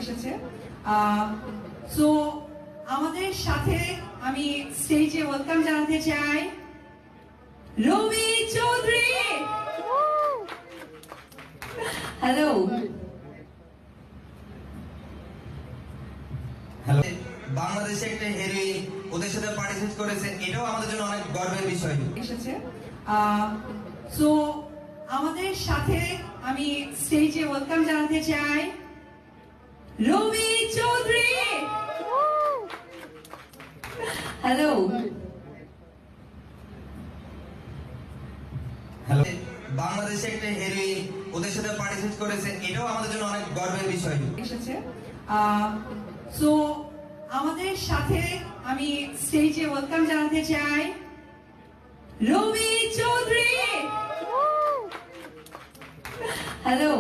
এসেছে সো আমাদের সাথে আমি স্টেজে ওয়েলকাম জানাতে চাই রবি চৌধুরী। হ্যালো হ্যালো, বাংলাদেশে একটা হেরোইন ওদের সাথে পার্টিসিপেট করেছে, এটাও আমাদের জন্য অনেক গর্বের বিষয়। এসেছে সো আমাদের সাথে আমি স্টেজে ওয়েলকাম জানাতে চাই রবি চৌধুরী। হ্যালো হ্যালো, বাংলাদেশে একটা হেরোইন ওদের সাথে পার্টিসিপেট করেছে, এটাও আমাদের জন্য অনেক গর্বের বিষয়। এসেছে সো আমাদের সাথে আমি স্টেজে ওয়েলকাম জানাতে চাই রবি চৌধুরী। হ্যালো